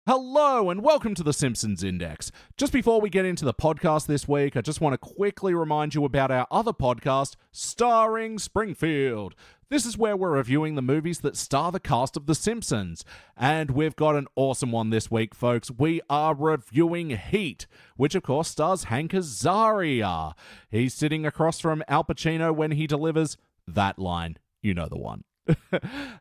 Hello and welcome to the Simpsons Index. Just before we get into the podcast this week, I just want to quickly remind you about our other podcast, Starring Springfield. This is where we're reviewing the movies that star the cast of The Simpsons. And we've got an awesome one this week, folks. We are reviewing Heat, which of course stars Hank Azaria. He's sitting across from Al Pacino when he delivers that line. You know the one.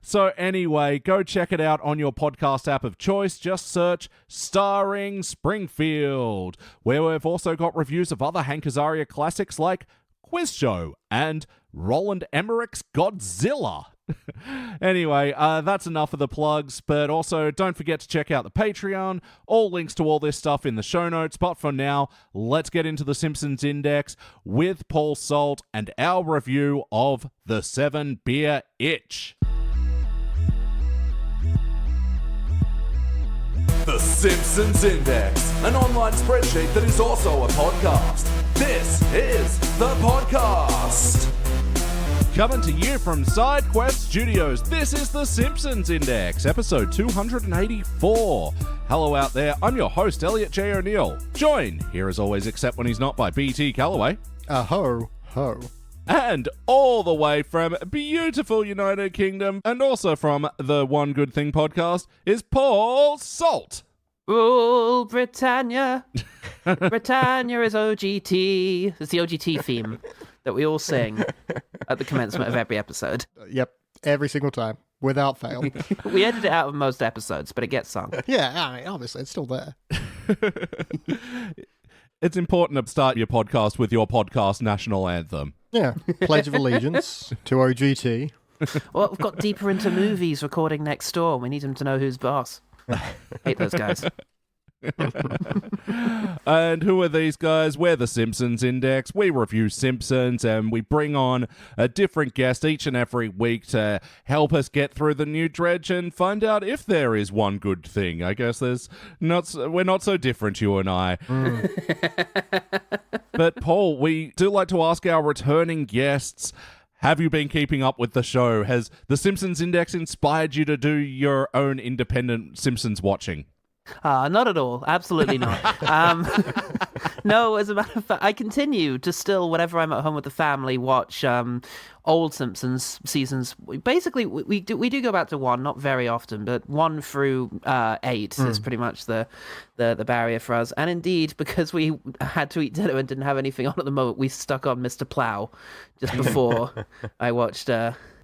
So anyway, go check it out on your podcast app of choice. Just search Starring Springfield, where we've also got reviews of other Hank Azaria classics like Quiz Show and Roland Emmerich's Godzilla. Anyway, that's enough of the plugs, but also don't forget to check out the Patreon. All links to all this stuff in the show notes, but for now, let's get into the Simpsons Index with Paul Salt and our review of The 7 Beer Itch. The Simpsons Index, an online spreadsheet that is also a podcast. This is the podcast. Coming to you from SideQuest Studios, this is The Simpsons Index, episode 284. Hello out there, I'm your host, Elliot J. O'Neill. Joined, here as always, except when he's not, by BT Calloway. Ho. And all the way from beautiful United Kingdom, and also from the One Good Thing podcast, is Paul Salt. Rule Britannia. Britannia is OGT. It's the OGT theme that we all sing at the commencement of every episode. Yep, every single time, without fail. We edit it out of most episodes, but it gets sung. Yeah, I mean, obviously, it's still there. It's important to start your podcast with your podcast national anthem. Yeah, Pledge of Allegiance to OGT. Well, we've got deeper into movies recording next door. We need them to know who's boss. Hate those guys. And who are these guys? We're the Simpsons Index. We review Simpsons and we bring on a different guest each and every week to help us get through the new dredge and find out if there is one good thing. I guess we're not so different, you and I. But Paul, we do like to ask our returning guests, have you been keeping up with the show? Has the Simpsons Index inspired you to do your own independent Simpsons watching? Not at all. Absolutely not. No, as a matter of fact, I continue to still, whenever I'm at home with the family, watch old Simpsons seasons. Basically, we do go back to 1, not very often, but 1 through 8 is pretty much the barrier for us. And indeed, because we had to eat dinner and didn't have anything on at the moment, we stuck on Mr. Plow just before I watched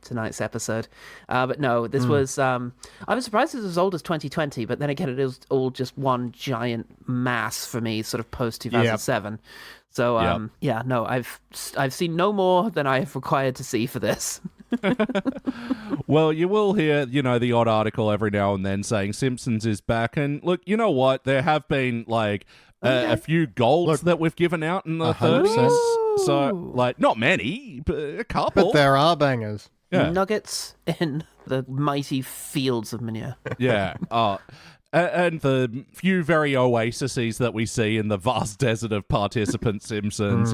tonight's episode. But no, this was I was surprised it was as old as 2020, but then again, it is all just one giant mass for me, sort of post 2007. Yep. So yeah, no, I've seen no more than I have required to see for this. Well, you will hear, the odd article every now and then saying Simpsons is back, and look, you know what, there have been a few golds that we've given out in the 30s, so not many, but a couple. But there are bangers. Yeah. Nuggets in the mighty fields of manure. Yeah. And the few very oases that we see in the vast desert of participant Simpsons,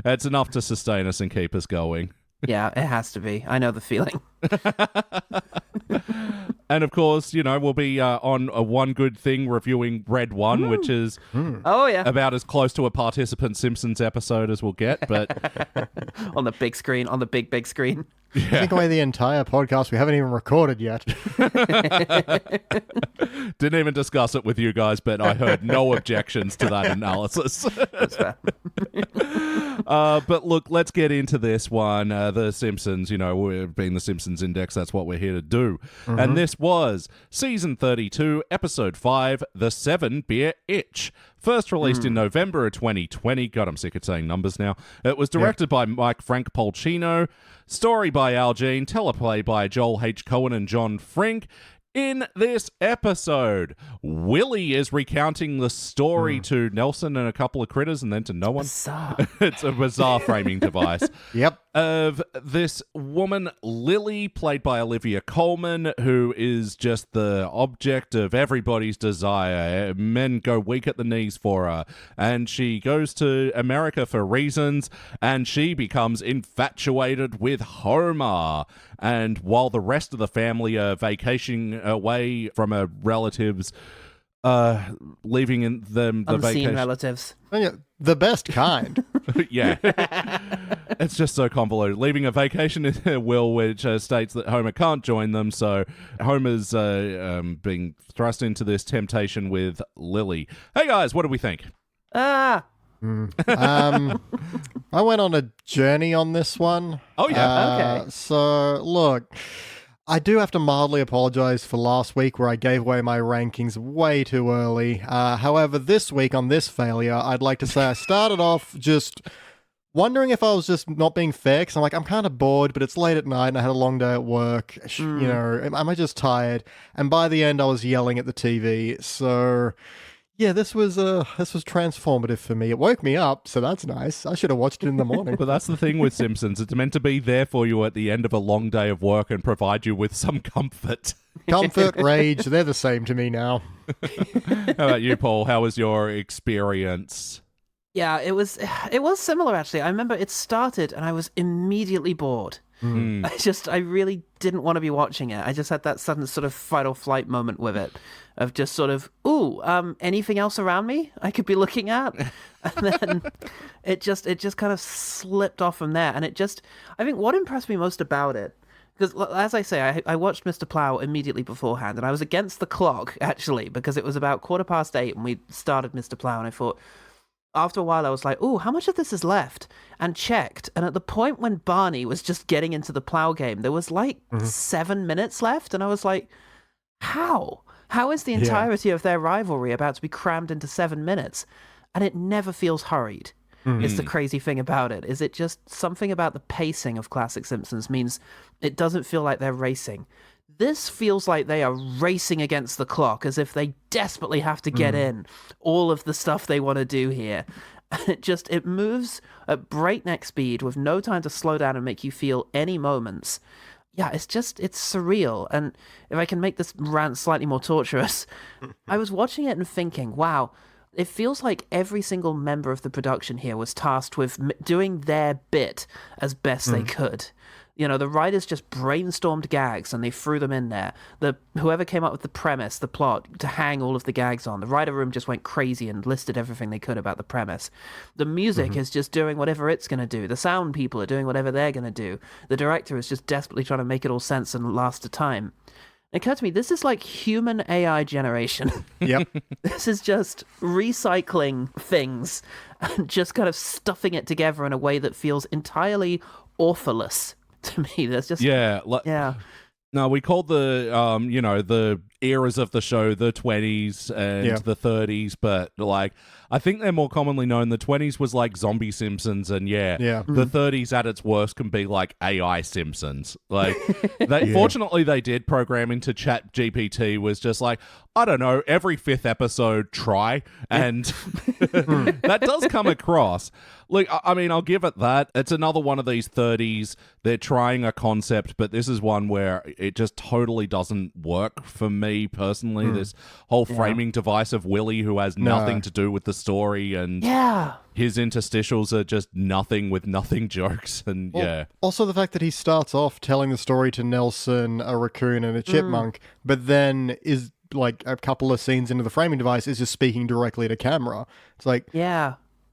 it's enough to sustain us and keep us going. Yeah, it has to be. I know the feeling. And of course, we'll be on a One Good Thing reviewing Red One, which is about as close to a participant Simpsons episode as we'll get. But on the big screen, on the big screen. Yeah. Take away the entire podcast we haven't even recorded yet. Didn't even discuss it with you guys, but I heard no objections to that analysis. That's fair. But look, let's get into this one. The Simpsons, we've been the Simpsons Index. That's what we're here to do. Mm-hmm. And this was Season 32, Episode 5, The 7 Beer Itch. First released in November of 2020. God, I'm sick of saying numbers now. It was directed by Mike Frank Polcino. Story by Al Jean. Teleplay by Joel H. Cohen and John Frink. In this episode, Willie is recounting the story to Nelson and a couple of critters and then to no one. Bizarre. It's a bizarre framing device. Yep. Of this woman, Lily, played by Olivia Colman, who is just the object of everybody's desire. Men go weak at the knees for her. And she goes to America for reasons, and she becomes infatuated with Homer. And while the rest of the family are vacationing away from her relatives leaving in them the Unseen vacation. relatives. And yeah, the best kind. Yeah. It's just so convoluted. Leaving a vacation in their will which states that Homer can't join them, so Homer's being thrust into this temptation with Lily. Hey guys, what do we think? Ah! I went on a journey on this one. Oh, yeah. Okay. So, look, I do have to mildly apologize for last week where I gave away my rankings way too early. However, this week on this failure, I'd like to say I started off just wondering if I was just not being fair, because I'm like, I'm kind of bored, but it's late at night and I had a long day at work. You know, am I just tired? And by the end, I was yelling at the TV. So... yeah, this was transformative for me. It woke me up, so that's nice. I should have watched it in the morning. But that's the thing with Simpsons. It's meant to be there for you at the end of a long day of work and provide you with some comfort. Comfort, rage, they're the same to me now. How about you, Paul? How was your experience? Yeah, it was similar, actually. I remember it started and I was immediately bored. I really didn't want to be watching it. I just had that sudden sort of fight or flight moment with it, of just sort of, anything else around me I could be looking at? And then it just kind of slipped off from there. And I think what impressed me most about it, because as I say, I watched Mr. Plow immediately beforehand, and I was against the clock, actually, because it was about 8:15 and we started Mr. Plow, and I thought, after a while, I was like, how much of this is left? And checked. And at the point when Barney was just getting into the plow game, there was like 7 minutes left. And I was like, how? How is the entirety of their rivalry about to be crammed into 7 minutes? And it never feels hurried. Is the crazy thing about it. Is it just something about the pacing of classic Simpsons means it doesn't feel like they're racing. This feels like they are racing against the clock, as if they desperately have to get in all of the stuff they want to do here. And it moves at breakneck speed with no time to slow down and make you feel any moments. Yeah, it's surreal. And if I can make this rant slightly more torturous, I was watching it and thinking, wow, it feels like every single member of the production here was tasked with doing their bit as best they could. You know, the writers just brainstormed gags and they threw them in there. Whoever came up with the premise, the plot, to hang all of the gags on. The writer room just went crazy and listed everything they could about the premise. The music is just doing whatever it's going to do. The sound people are doing whatever they're going to do. The director is just desperately trying to make it all sense and last a time. It occurred to me, this is like human AI generation. Yep. This is just recycling things and just kind of stuffing it together in a way that feels entirely authorless. To me, there's just No, we called the eras of the show the 20s and the 30s, but like I think they're more commonly known. The 20s was like Zombie Simpsons, and the 30s at its worst can be like AI Simpsons. Like, fortunately, they did program into Chat GPT was just like, I don't know, every 5th episode, try, and that does come across. Look, I mean, I'll give it that. It's another one of these 30s. They're trying a concept, but this is one where it just totally doesn't work for me personally. This whole framing device of Willie, who has nothing to do with the story, and his interstitials are just nothing with nothing jokes. And also the fact that he starts off telling the story to Nelson, a raccoon, and a chipmunk, but then is like a couple of scenes into the framing device is just speaking directly to camera. It's like,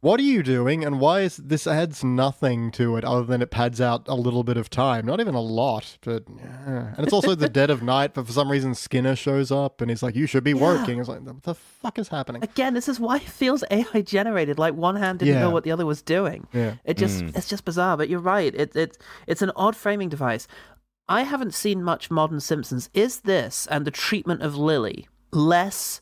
what are you doing, and why is this adds nothing to it other than it pads out a little bit of time, not even a lot, but and it's also the dead of night, but for some reason Skinner shows up and he's like, you should be working. It's like, what the fuck is happening? Again, this is why it feels AI generated, like one hand didn't know what the other was doing. It's just bizarre, but you're right, it's an odd framing device. I haven't seen much modern Simpsons. Is this and the treatment of Lily less,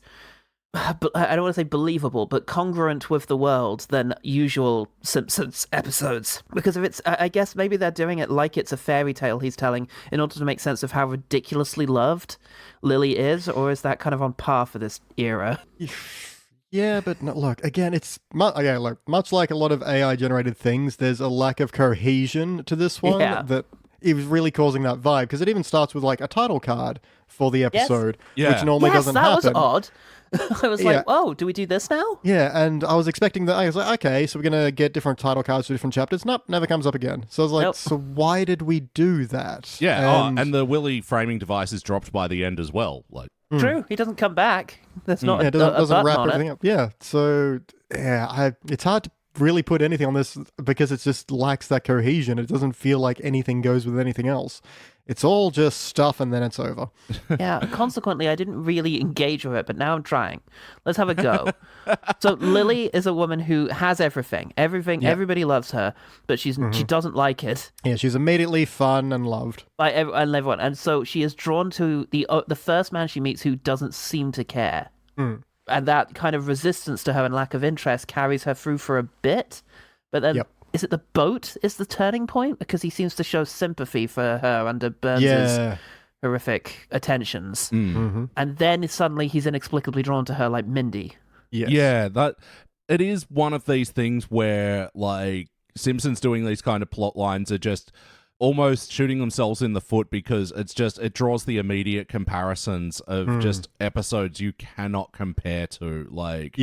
I don't want to say believable, but congruent with the world than usual Simpsons episodes? Because if it's, I guess maybe they're doing it like it's a fairy tale he's telling in order to make sense of how ridiculously loved Lily is, or is that kind of on par for this era? Yeah, but no, look, again, it's much like a lot of AI-generated things, there's a lack of cohesion to this one that it was really causing that vibe, because it even starts with like a title card for the episode, which normally doesn't happen. That was odd. I was like, oh, do we do this now? Yeah, and I was expecting that. I was like, okay, so we're going to get different title cards for different chapters. Nope, never comes up again. So I was like, so why did we do that? Yeah, and the Willy framing device is dropped by the end as well. Like, True, he doesn't come back. There's not Yeah, a, it doesn't, a doesn't button wrap on everything it. up. Yeah, so it's hard to really put anything on this because it just lacks that cohesion. It doesn't feel like anything goes with anything else. It's all just stuff and then it's over. Yeah, consequently, I didn't really engage with it, but now I'm trying. Let's have a go. So Lily is a woman who has everything. Everybody loves her, but she doesn't like it. Yeah, she's immediately fun and loved. By everyone. And so she is drawn to the first man she meets who doesn't seem to care. And that kind of resistance to her and lack of interest carries her through for a bit. But then, is it the boat is the turning point? Because he seems to show sympathy for her under Burns' horrific attentions. And then suddenly he's inexplicably drawn to her like Mindy. Yes. Yeah, that it is one of these things where, like, Simpsons doing these kind of plot lines are just almost shooting themselves in the foot because it draws the immediate comparisons of just episodes you cannot compare to. Like,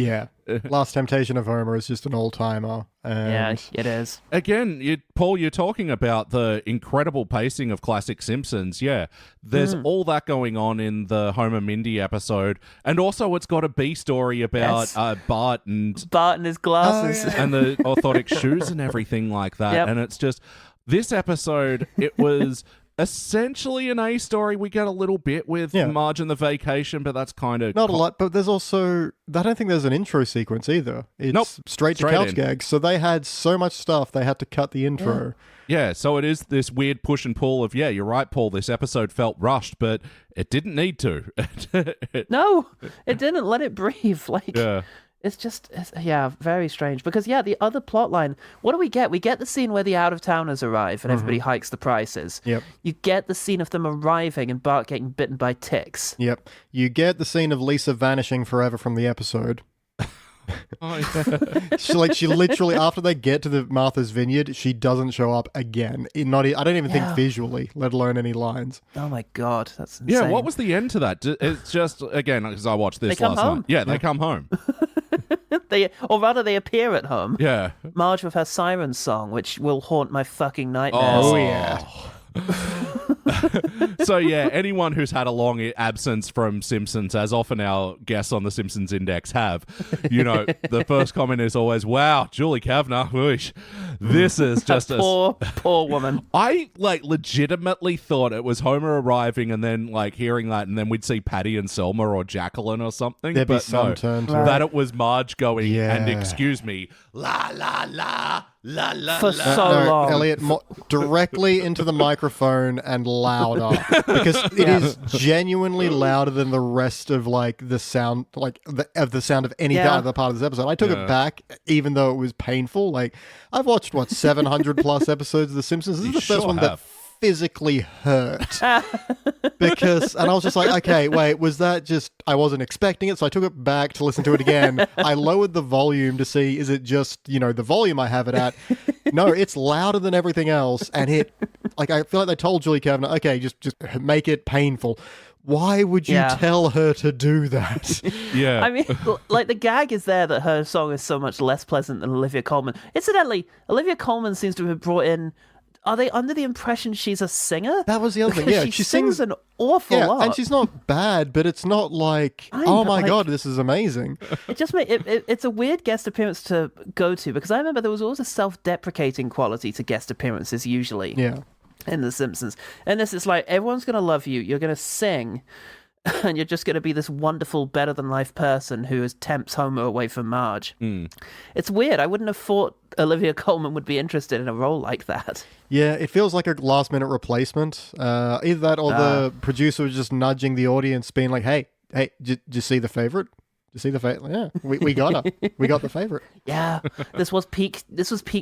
Last Temptation of Homer is just an all-timer. Yeah, it is. Again, Paul, you're talking about the incredible pacing of classic Simpsons. Yeah, there's all that going on in the Homer Mindy episode, and also it's got a B story about Bart and his glasses. and the orthotic shoes and everything like that. And it's just this episode. It was essentially an A story. We get a little bit with Marge and the vacation, but that's kind of not a lot. But there's also I don't think there's an intro sequence either. It's straight to couch gags. So they had so much stuff they had to cut the intro. Yeah, so it is this weird push and pull of, you're right, Paul, this episode felt rushed, but it didn't need to. No, it didn't. Let it breathe. It's just, very strange. Because, the other plot line, what do we get? We get the scene where the out-of-towners arrive and everybody hikes the prices. Yep. You get the scene of them arriving and Bart getting bitten by ticks. Yep. You get the scene of Lisa vanishing forever from the episode. She literally, after they get to the Martha's Vineyard, she doesn't show up again. I don't even think visually, let alone any lines. Oh my god, that's insane. Yeah, what was the end to that? It's just, again, because I watched this last night. Yeah, they come home. They appear at home. Yeah. Marge with her siren song, which will haunt my fucking nightmares. Oh yeah. So anyone who's had a long absence from Simpsons, as often our guests on the Simpsons Index have, the first comment is always, wow, Julie Kavner, whoosh, this is just poor woman. I legitimately thought it was Homer arriving and then hearing that, and then we'd see Patty and Selma or Jacqueline or something. There'd be some turn to that it was Marge going, and excuse me, la la la. La, la, for la. so long. Elliot, directly into the microphone and louder, because it is genuinely louder than the rest of the sound, of the sound of any other part of this episode. I took it back, even though it was painful. I've watched 700 plus episodes of The Simpsons. This is the first one that physically hurt because, and I was just like, okay, wait, was that just, I wasn't expecting it, so I took it back to listen to it again. I lowered the volume to see, is it just, the volume I have it at? No, it's louder than everything else, and I feel like they told Julie Kavner, okay, just make it painful. Why would you tell her to do that? Yeah. I mean, the gag is there that her song is so much less pleasant than Olivia Colman. Incidentally, Olivia Colman seems to have brought in, are they under the impression she's a singer? That was the other thing. Yeah, she sings an awful lot. And she's not bad, but it's not oh my god, this is amazing. It just it's a weird guest appearance to go to, because I remember there was always a self-deprecating quality to guest appearances usually. Yeah. In The Simpsons. And this is everyone's going to love you. You're going to sing. And you're just going to be this wonderful, better-than-life person who tempts Homer away from Marge. It's weird. I wouldn't have thought Olivia Colman would be interested in a role like that. Yeah, it feels like a last-minute replacement. Either that or the producer was just nudging the audience, being like, hey, did you see the favorite? Did you see the favorite? Yeah, we got her. We got the favorite. Yeah, this was peak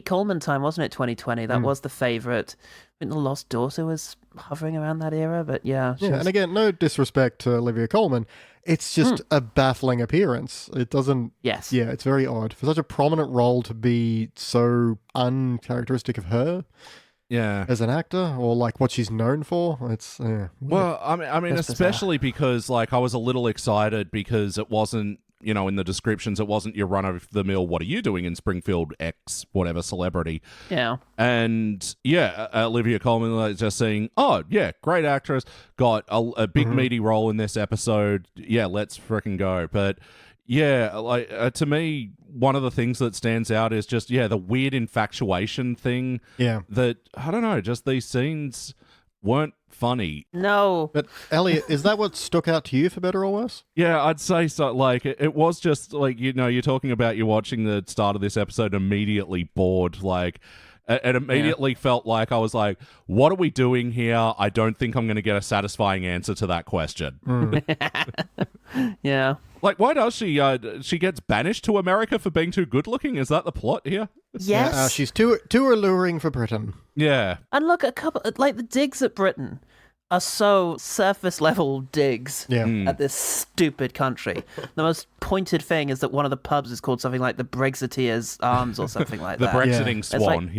Coleman time, wasn't it, 2020? That was the favorite. I think The Lost Daughter was hovering around that era, but yeah. And again, no disrespect to Olivia Colman. It's just a baffling appearance. It doesn't... Yes. Yeah, it's very odd. For such a prominent role to be so uncharacteristic of her... Yeah, as an actor, or what she's known for, it's well, I mean, especially because I was a little excited because it wasn't in the descriptions, it wasn't your run-of-the-mill, what are you doing in Springfield, X, whatever, celebrity. Yeah. And, Olivia Colman just saying, oh, yeah, great actress, got a big meaty role in this episode. Yeah, let's frickin' go. But, yeah, to me, one of the things that stands out is just, the weird infatuation thing. Yeah. That, I don't know, just these scenes weren't funny. No. But Elliot, is that what stuck out to you for better or worse? Yeah, I'd say so. Like, it was just like, you're talking about you watching the start of this episode immediately bored. Like, it immediately felt like I was like, what are we doing here? I don't think I'm going to get a satisfying answer to that question. Yeah. Like, why does she gets banished to America for being too good looking? Is that the plot here? Yes. Yeah, she's too alluring for Britain. Yeah. And look, the digs at Britain are so surface level digs at this stupid country. The most pointed thing is that one of the pubs is called something like the Brexiteers Arms or something like that. The Brexiting Swan,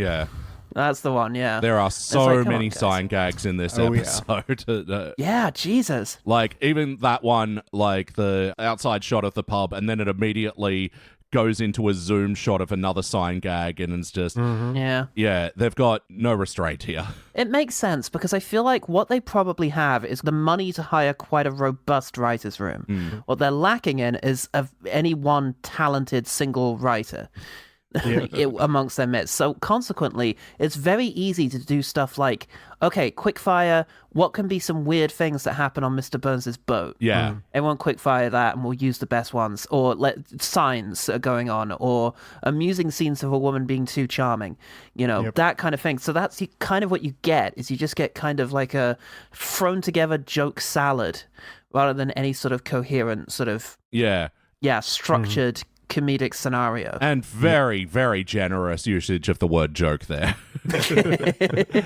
That's the one, yeah. There are so many sign gags in this episode. Yeah, Jesus. Like, even that one, like the outside shot of the pub, and then it immediately goes into a zoom shot of another sign gag, and it's just... Yeah, they've got no restraint here. It makes sense, because I feel like what they probably have is the money to hire quite a robust writer's room. What they're lacking in is any one talented single writer. Amongst their midst. So consequently, it's very easy to do stuff like, okay, quickfire, what can be some weird things that happen on Mr. Burns' boat? Yeah. Everyone quickfire that and we'll use the best ones. Or signs are going on, or amusing scenes of a woman being too charming. That kind of thing. So that's kind of what you get, is you just get kind of like a thrown together joke salad rather than any sort of coherent sort of structured comedic scenario. And very, very generous usage of the word joke there.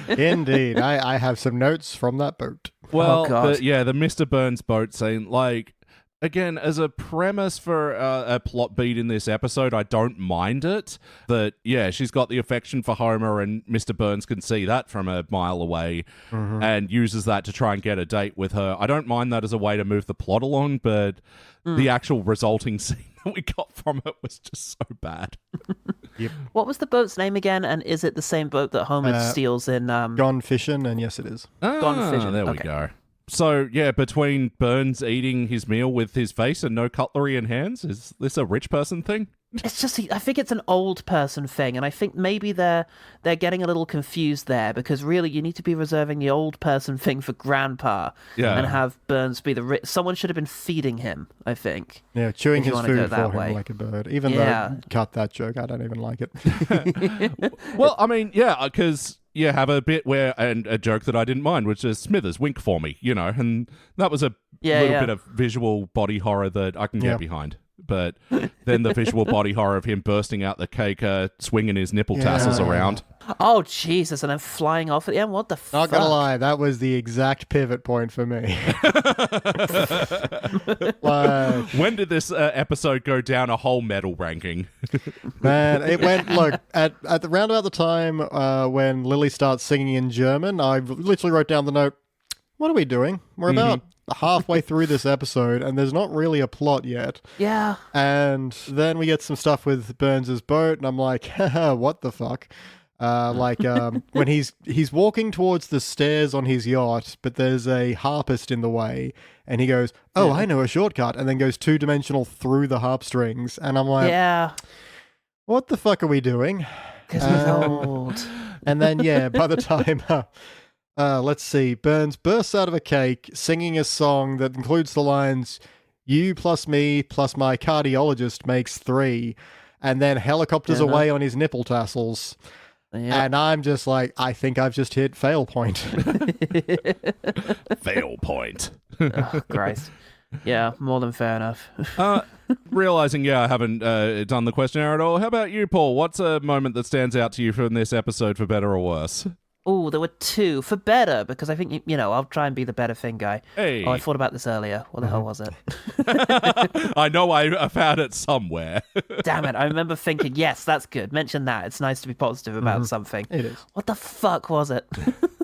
Indeed. I have some notes from that boat. Well, the Mr. Burns boat scene, like, again, as a premise for a plot beat in this episode, I don't mind it. That, she's got the affection for Homer, and Mr. Burns can see that from a mile away and uses that to try and get a date with her. I don't mind that as a way to move the plot along, but the actual resulting scene that we got from it was just so bad. What was the boat's name again? And is it the same boat that Homer steals in... Gone Fishing, and yes, it is. Gone Fishing. There we go. So, between Burns eating his meal with his face and no cutlery in hands, is this a rich person thing? It's just, I think it's an old person thing, and I think maybe they're getting a little confused there, because really you need to be reserving the old person thing for Grandpa and have Burns be the rich. Someone should have been feeding him, I think. Yeah, chewing his food for him like a bird. Even though, cut that joke, I don't even like it. Well, I mean, because... have a bit and a joke that I didn't mind, which is Smithers, wink for me, and that was a little bit of visual body horror that I can get behind. But then the visual body horror of him bursting out the cake, swinging his nipple tassels around. Oh, Jesus, and then flying off at the end? What the fuck? Not gonna lie, that was the exact pivot point for me. When did this episode go down a whole medal ranking? Man, it went, look, at the roundabout the time when Lily starts singing in German, I literally wrote down the note, what are we doing? We're about halfway through this episode, and there's not really a plot yet. Yeah. And then we get some stuff with Burns's boat, and I'm like, haha, what the fuck? When he's walking towards the stairs on his yacht, but there's a harpist in the way, and he goes, I know a shortcut, and then goes two-dimensional through the harp strings, and I'm like, what the fuck are we doing? Because he's old. And then, by the time... let's see. Burns bursts out of a cake, singing a song that includes the lines, "You plus me plus my cardiologist makes 3," and then helicopters away on his nipple tassels. Yep. And I'm just like, I think I've just hit fail point. Fail point. Oh, Christ. Yeah, more than fair enough. Realizing, I haven't done the questionnaire at all. How about you, Paul? What's a moment that stands out to you from this episode, for better or worse? Oh, there were 2. For better, because I think, I'll try and be the better thing guy. Hey. Oh, I thought about this earlier. What the hell was it? I know I found it somewhere. Damn it. I remember thinking, yes, that's good. Mention that. It's nice to be positive about something. It is. What the fuck was it?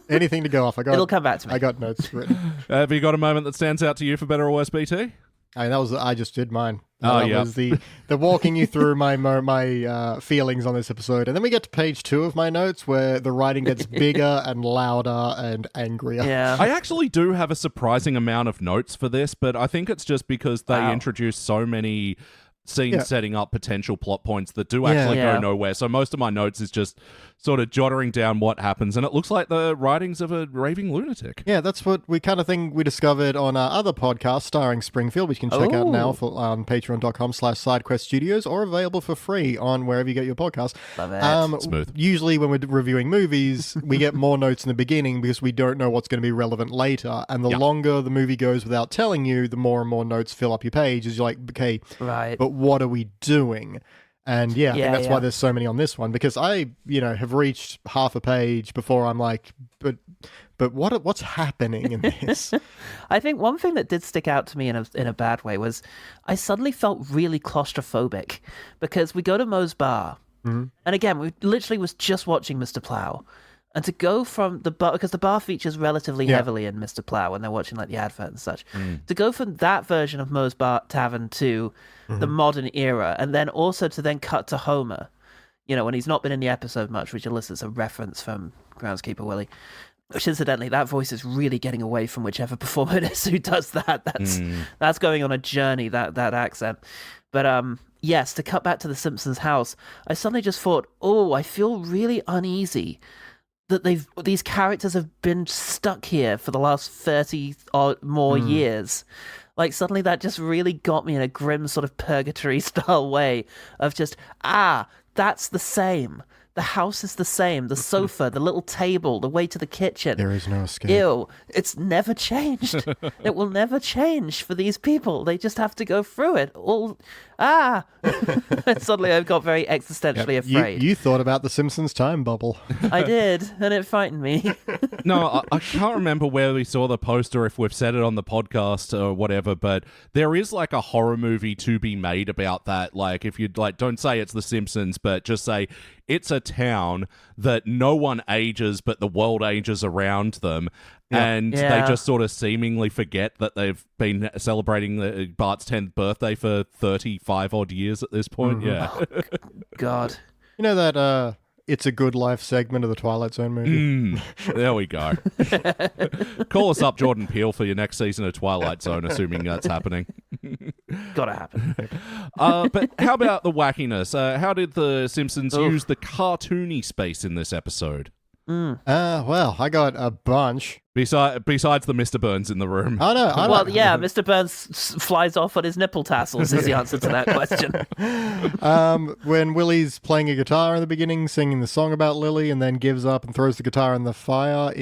Anything to go off. It'll come back to me. I got notes written. Have you got a moment that stands out to you, for better or worse, BT? I mean, I just did mine. Oh, That yeah. was the walking you through my feelings on this episode. And then we get to page 2 of my notes where the writing gets bigger and louder and angrier. Yeah. I actually do have a surprising amount of notes for this, but I think it's just because they introduce so many scenes setting up potential plot points that do actually go nowhere. So most of my notes is just sort of jottering down what happens, and it looks like the writings of a raving lunatic. Yeah, that's what we kind of think we discovered on our other podcast, Starring Springfield, which you can check out now on patreon.com/sidequeststudios, or available for free on wherever you get your podcast. Love it. Smooth. Usually when we're reviewing movies, we get more notes in the beginning because we don't know what's going to be relevant later. And the longer the movie goes without telling you, the more and more notes fill up your page. You're like, okay, Right. but what are we doing? And I think that's why there's so many on this one, because I, have reached half a page before I'm like, but what's happening in this? I think one thing that did stick out to me in a bad way was I suddenly felt really claustrophobic because we go to Moe's bar, and again, we literally was just watching Mr. Plow. And to go from the bar, because the bar features relatively heavily in Mr. Plow when they're watching like the advert and such, to go from that version of Moe's Bar Tavern to the modern era, and then also to then cut to Homer, when he's not been in the episode much, which elicits a reference from Groundskeeper Willie. Which, incidentally, that voice is really getting away from whichever performer it is who does that. That's going on a journey, that accent. But yes, to cut back to the Simpsons house, I suddenly just thought, I feel really uneasy that these characters have been stuck here for the last 30 or more years. Like, suddenly that just really got me in a grim sort of purgatory-style way of just, that's the same. The house is the same. The sofa, the little table, the way to the kitchen. There is no escape. Ew. It's never changed. It will never change for these people. They just have to go through it. Suddenly I got very existentially afraid. You thought about the Simpsons time bubble. I did, and it frightened me. No, I can't remember where we saw the poster, if we've said it on the podcast or whatever, but there is like a horror movie to be made about that. Like, if you'd like, don't say it's the Simpsons, but just say it's a town that no one ages, but the world ages around them. And they just sort of seemingly forget that they've been celebrating Bart's 10th birthday for 35 odd years at this point. Yeah. Oh, God. You know that It's a Good Life segment of the Twilight Zone movie? There we go. Call us up, Jordan Peele, for your next season of Twilight Zone, assuming that's happening. Gotta happen. But how about the wackiness? How did the Simpsons use the cartoony space in this episode? Well, I got a bunch. Besides the Mr. Burns in the room. Oh, no. Mr. Burns flies off on his nipple tassels is the answer to that question. When Willie's playing a guitar in the beginning, singing the song about Lily, and then gives up and throws the guitar in the fire,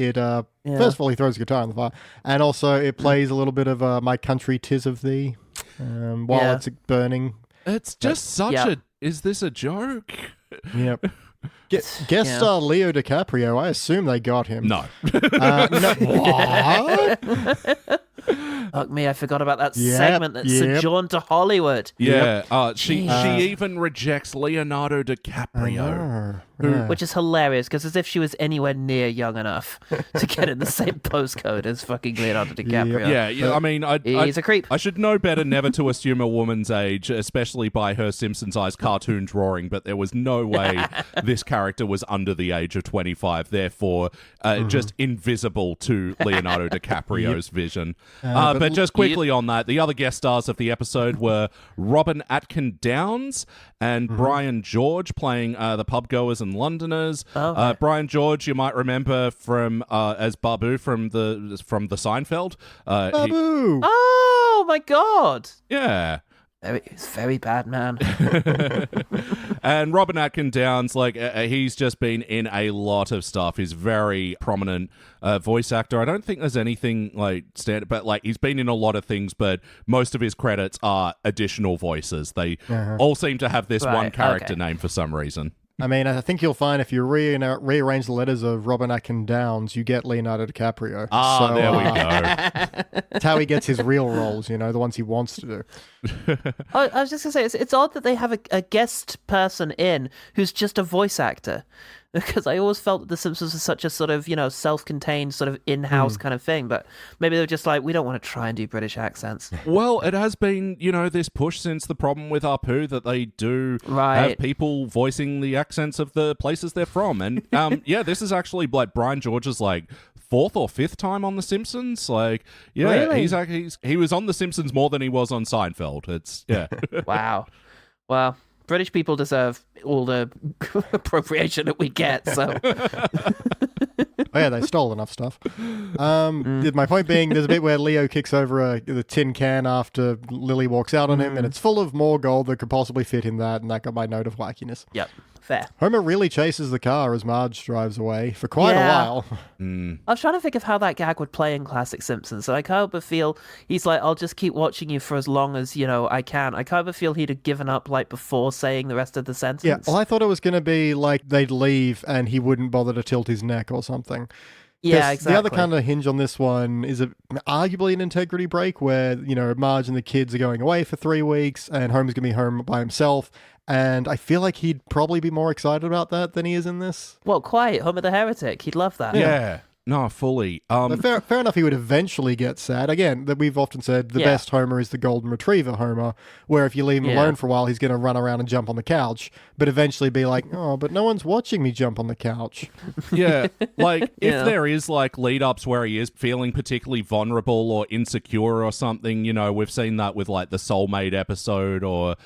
first of all, he throws the guitar in the fire, and also it plays a little bit of My Country 'Tis of Thee while it's burning. It's just such a... Is this a joke? Yep. Guest star Leo DiCaprio, I assume they got him. No. No. What? Fuck me, I forgot about that segment that sojourned to Hollywood. Yeah, she even rejects Leonardo DiCaprio. Which is hilarious, because as if she was anywhere near young enough to get in the same postcode as fucking Leonardo DiCaprio. Yeah, I mean... He's a creep. I should know better never to assume a woman's age, especially by her Simpsons-sized cartoon drawing, but there was no way this character was under the age of 25, therefore just invisible to Leonardo DiCaprio's vision. But just quickly on that, the other guest stars of the episode were Robin Atkin Downes and Brian George, playing the pub goers and Londoners. Brian George, you might remember from as Babu from the Seinfeld. Babu! Oh my God! Yeah. He's very bad, man. And Robin Atkin Downes, he's just been in a lot of stuff. He's very prominent voice actor. I don't think there's anything standard, but he's been in a lot of things, but most of his credits are additional voices. They all seem to have this one character name for some reason. I mean, I think you'll find if you rearrange the letters of Robin Atkin Downes, you get Leonardo DiCaprio. There we go. That's how he gets his real roles, the ones he wants to do. I was just going to say, it's odd that they have a guest person in who's just a voice actor. Because I always felt that The Simpsons was such a sort of, self-contained sort of in-house kind of thing. But maybe they were just like, we don't want to try and do British accents. Well, it has been, this push since the problem with Apu that they do have people voicing the accents of the places they're from. And this is actually like Brian George's like fourth or fifth time on The Simpsons. Like, Really? he was on The Simpsons more than he was on Seinfeld. It's Wow. Well, British people deserve all the appropriation that we get, so... Oh yeah, they stole enough stuff. My point being, there's a bit where Leo kicks over the tin can after Lily walks out on him, and it's full of more gold that could possibly fit in that, and that got my note of wackiness. Yep, fair. Homer really chases the car as Marge drives away for quite a while. I was trying to think of how that gag would play in classic Simpsons, so I kind of feel he's like, I'll just keep watching you for as long as, I can. I kind of feel he'd have given up, like, before saying the rest of the sentence. Yeah, well, I thought it was going to be like they'd leave and he wouldn't bother to tilt his neck or something. Yeah, exactly. The other kind of hinge on this one is arguably an integrity break where, Marge and the kids are going away for 3 weeks and Homer's going to be home by himself. And I feel like he'd probably be more excited about that than he is in this. Well, quite. Homer the Heretic. He'd love that. Yeah. No, fully. But fair enough, he would eventually get sad. Again, that we've often said the best Homer is the golden retriever Homer, where if you leave him alone for a while, he's going to run around and jump on the couch, but eventually be like, oh, but no one's watching me jump on the couch. Yeah, like if there is like lead-ups where he is feeling particularly vulnerable or insecure or something, we've seen that with like the Soulmate episode or...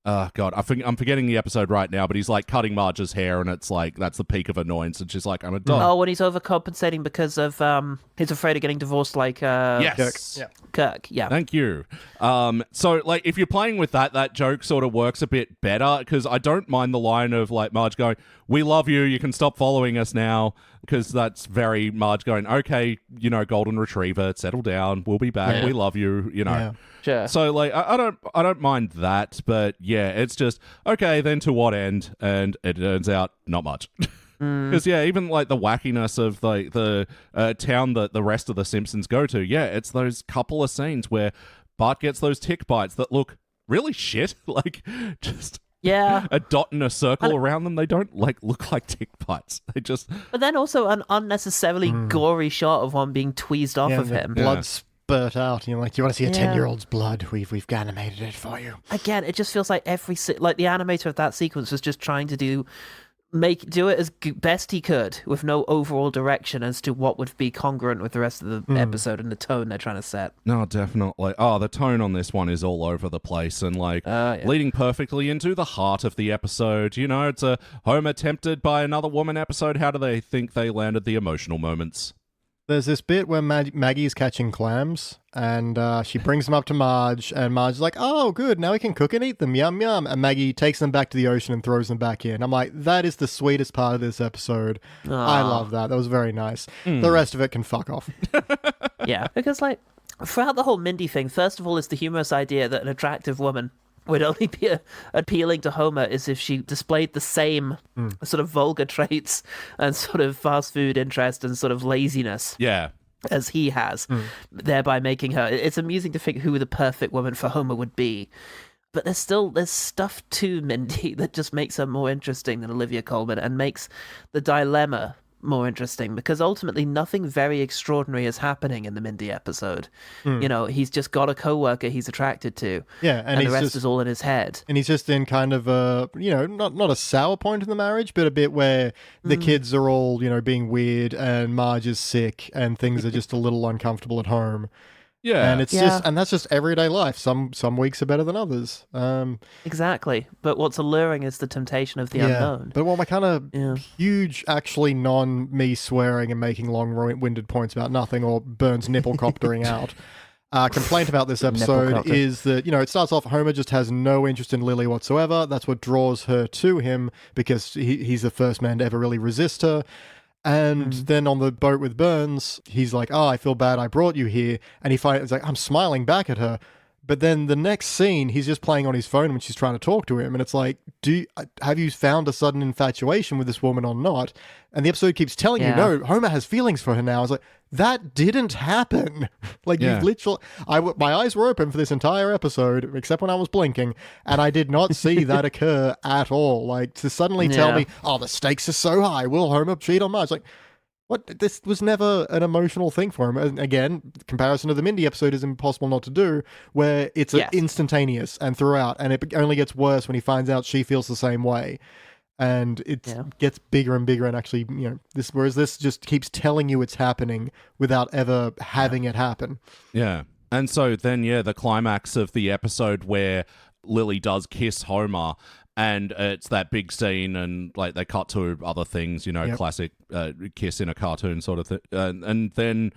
God, I'm forgetting the episode right now, but he's like cutting Marge's hair, and it's like that's the peak of annoyance, and she's like, "I'm a dog." Oh, when he's overcompensating because of he's afraid of getting divorced, like yes, Kirk. Yeah, thank you. So like if you're playing with that joke sort of works a bit better because I don't mind the line of like Marge going, "We love you. You can stop following us now." Because that's very Marge going, okay, golden retriever, settle down, we'll be back, we love you, Yeah. Sure. So like, I don't mind that, but yeah, it's just okay. Then to what end? And it turns out not much. Because even like the wackiness of like the town that the rest of the Simpsons go to, it's those couple of scenes where Bart gets those tick bites that look really shit, like just. Yeah. A dot and a circle around them. They don't like look like tick bites. They just. But then also an unnecessarily gory shot of one being tweezed off of him. Blood spurt out. You're like, do you want to see a 10-year-old's blood? We've animated it for you. Again, it just feels like the animator of that sequence was just trying to do it as best he could with no overall direction as to what would be congruent with the rest of the episode and the tone they're trying to set. No, definitely. Oh, the tone on this one is all over the place and like leading perfectly into the heart of the episode. It's a Homer tempted by another woman episode. How do they think they landed the emotional moments? There's this bit where Maggie's catching clams, and she brings them up to Marge, and Marge's like, oh, good, now we can cook and eat them, yum, yum. And Maggie takes them back to the ocean and throws them back in. I'm like, that is the sweetest part of this episode. Aww. I love that. That was very nice. The rest of it can fuck off. Yeah, because, like, throughout the whole Mindy thing, first of all, is the humorous idea that an attractive woman would only be appealing to Homer is if she displayed the same sort of vulgar traits and sort of fast food interest and sort of laziness as he has, thereby making her... It's amusing to think who the perfect woman for Homer would be. But there's stuff to Mindy that just makes her more interesting than Olivia Colman and makes the dilemma more interesting because ultimately nothing very extraordinary is happening in the Mindy episode. He's just got a coworker he's attracted to. Yeah, and the rest is all in his head. And he's just in kind of a, not a sour point in the marriage, but a bit where the kids are all, being weird and Marge is sick and things are just a little uncomfortable at home. Yeah, and it's that's just everyday life. Some weeks are better than others. Exactly. But what's alluring is the temptation of the unknown. But what my kind of huge, actually non-me swearing and making long-winded points about nothing or Burns nipple-coptering out complaint about this episode is that, it starts off, Homer just has no interest in Lily whatsoever. That's what draws her to him because he's the first man to ever really resist her. And then on the boat with Burns, he's like, oh, I feel bad I brought you here. And he finds like, I'm smiling back at her. But then the next scene, he's just playing on his phone when she's trying to talk to him. And it's like, have you found a sudden infatuation with this woman or not? And the episode keeps telling you, no, Homer has feelings for her now. I was like, that didn't happen. Like, you've literally... my eyes were open for this entire episode, except when I was blinking, and I did not see that occur at all. Like, to suddenly tell me, oh, the stakes are so high, will Homer cheat on Marge? Like, what? This was never an emotional thing for him. And again, comparison to the Mindy episode is impossible not to do, where it's instantaneous and throughout, and it only gets worse when he finds out she feels the same way. And it gets bigger and bigger, and actually, whereas this just keeps telling you it's happening without ever having it happen. Yeah. And so then, the climax of the episode where Lily does kiss Homer, and it's that big scene, and like they cut to other things, classic kiss in a cartoon sort of thing. And then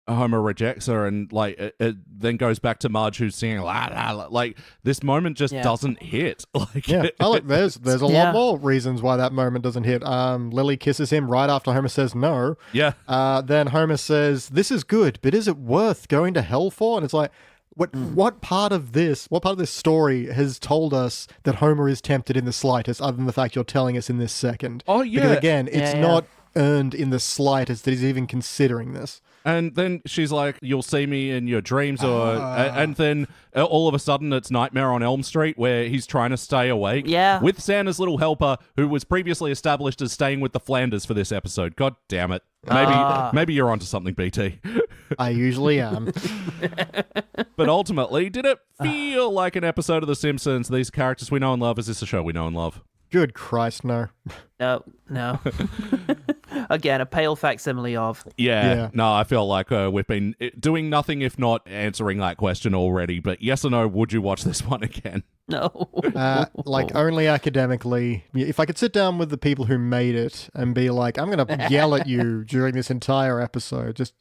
Homer rejects her, and like it then goes back to Marge who's singing la la la. Like this moment just doesn't hit. Like there's a lot more reasons why that moment doesn't hit. Lily kisses him right after Homer says no. Yeah. Then Homer says, "This is good, but is it worth going to hell for?" And it's like, what part of this story has told us that Homer is tempted in the slightest, other than the fact you're telling us in this second? Oh yeah. Because again, it's not earned in the slightest that he's even considering this. And then she's like, "You'll see me in your dreams," and then all of a sudden it's Nightmare on Elm Street, where he's trying to stay awake with Santa's little helper, who was previously established as staying with the Flanders for this episode. God damn it. Maybe you're onto something, BT. I usually am. But ultimately, did it feel like an episode of The Simpsons? These characters we know and love. Is this a show we know and love? Good Christ, no. No. Again, a pale facsimile of. Yeah. No, I feel like we've been doing nothing if not answering that question already. But yes or no, would you watch this one again? No. Only academically. If I could sit down with the people who made it and be like, I'm going to yell at you during this entire episode, just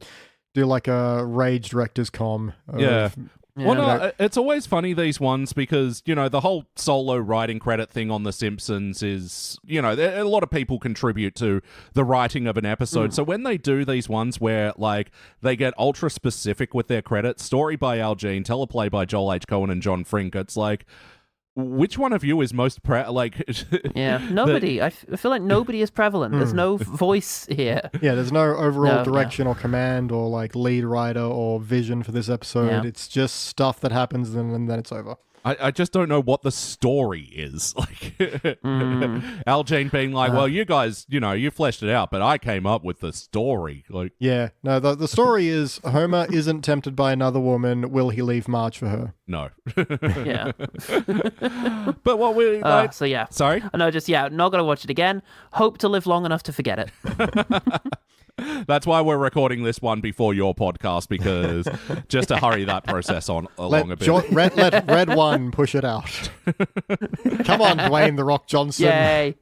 do like a rage director's comm. Yeah. Well, no, it's always funny, these ones, because, the whole solo writing credit thing on The Simpsons is, a lot of people contribute to the writing of an episode. So when they do these ones where, like, they get ultra specific with their credits, story by Al Jean, teleplay by Joel H. Cohen and John Frink, it's like, which one of you is most nobody. I feel like nobody is prevalent. There's no voice here. Yeah, there's no overall direction or command or like lead writer or vision for this episode. It's just stuff that happens and then it's over. I just don't know what the story is. Like, Al Jean being like, well, you guys, you fleshed it out, but I came up with the story. Like, yeah, no, the story is Homer isn't tempted by another woman. Will he leave Marge for her? No. Yeah. But what we like... So, yeah. Sorry? No, just, not going to watch it again. Hope to live long enough to forget it. That's why we're recording this one before your podcast, because just to hurry that process along a bit. Let Red One push it out. Come on, Dwayne "The Rock" Johnson. Yay.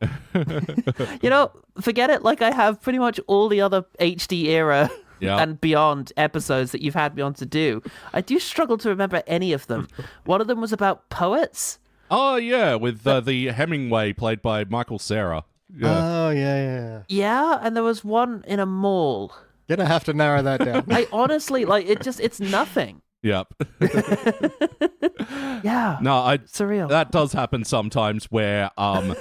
Forget it like I have pretty much all the other HD era and beyond episodes that you've had me on to do. I do struggle to remember any of them. One of them was about poets. Oh, yeah, with the Hemingway played by Michael Cera. Yeah. Oh, yeah. Yeah, and there was one in a mall. Gonna have to narrow that down. I honestly, it's nothing. Yep. Yeah. No, surreal. That does happen sometimes where I'll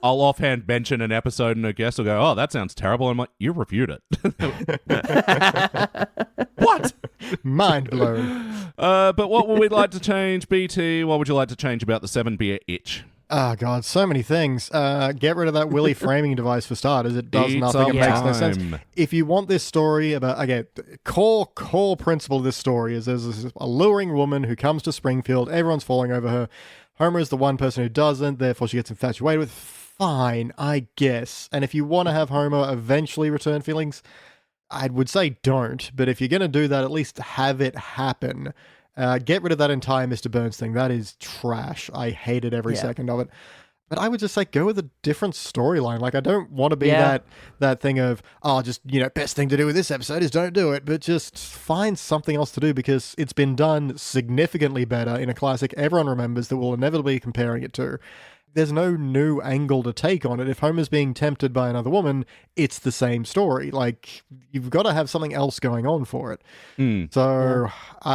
offhand mention an episode and a guest will go, "Oh, that sounds terrible." I'm like, "You reviewed it." What? Mind blown. But what would we like to change, BT? What would you like to change about the 7-beer itch? Oh, God, so many things. Get rid of that Willy framing device for starters. It does nothing. It makes no sense. If you want this story about, again, the core principle of this story is there's this alluring woman who comes to Springfield. Everyone's falling over her. Homer is the one person who doesn't. Therefore, she gets infatuated with. Fine, I guess. And if you want to have Homer eventually return feelings, I would say don't. But if you're going to do that, at least have it happen. Get rid of that entire Mr. Burns thing. That is trash. I hated every second of it. But I would just say go with a different storyline. Like, I don't want to be that thing of, best thing to do with this episode is don't do it. But just find something else to do, because it's been done significantly better in a classic everyone remembers that we'll inevitably be comparing it to. there's no new angle to take on it. If Homer's being tempted by another woman, it's the same story. Like, you've got to have something else going on for it. So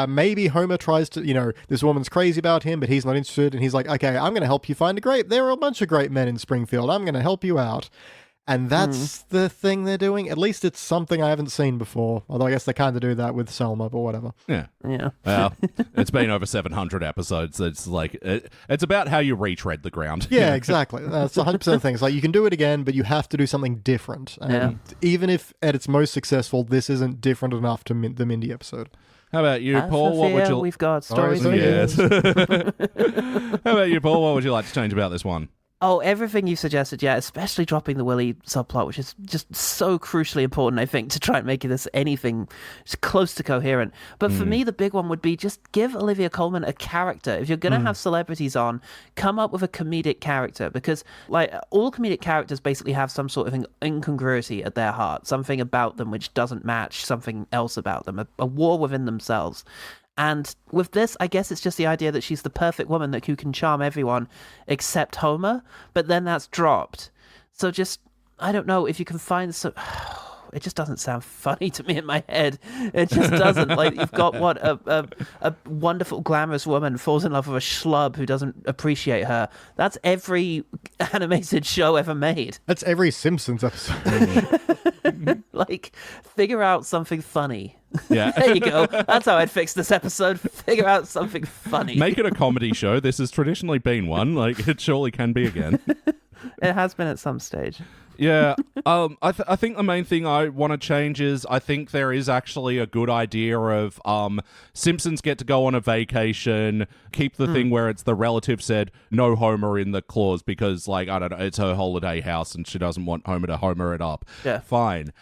maybe Homer tries to, this woman's crazy about him, but he's not interested. And he's like, okay, I'm going to help you find there are a bunch of great men in Springfield. I'm going to help you out. And that's the thing they're doing. At least it's something I haven't seen before. Although I guess they kind of do that with Selma, but whatever. Yeah. Yeah. It's been over 700 episodes. It's like, it's about how you retread the ground. Yeah, exactly. That's 100% the thing. It's like, you can do it again, but you have to do something different. And even if at its most successful, this isn't different enough to the Mindy episode. How about you, Paul? What would you... We've got stories. Yes. How about you, Paul? What would you like to change about this one? Oh, everything you suggested, yeah, especially dropping the Willie subplot, which is just so crucially important, I think, to try and make this anything just close to coherent. But for me, the big one would be just give Olivia Colman a character. If you're going to have celebrities on, come up with a comedic character, because like all comedic characters basically have some sort of incongruity at their heart, something about them which doesn't match something else about them, a war within themselves. And with this, I guess it's just the idea that she's the perfect woman who can charm everyone except Homer, but then that's dropped. So just, I don't know, if you can find some... It just doesn't sound funny to me in my head. It just doesn't. Like, you've got, a wonderful, glamorous woman falls in love with a schlub who doesn't appreciate her. That's every animated show ever made. That's every Simpsons episode. Like, figure out something funny. Yeah. There you go. That's how I'd fix this episode. Figure out something funny. Make it a comedy show. This has traditionally been one. Like, it surely can be again. It has been at some stage. Yeah. I think the main thing I want to change is I think there is actually a good idea of Simpsons get to go on a vacation, keep the thing where it's the relative said no Homer in the clause because, like, I don't know, it's her holiday house and she doesn't want Homer to Homer it up. Yeah. Fine.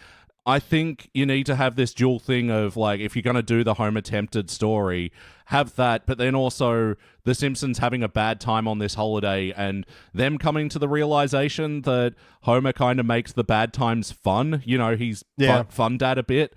I think you need to have this dual thing of, like, if you're going to do the Homer tempted story, have that, but then also the Simpsons having a bad time on this holiday and them coming to the realization that Homer kind of makes the bad times fun. He's fun dad a bit.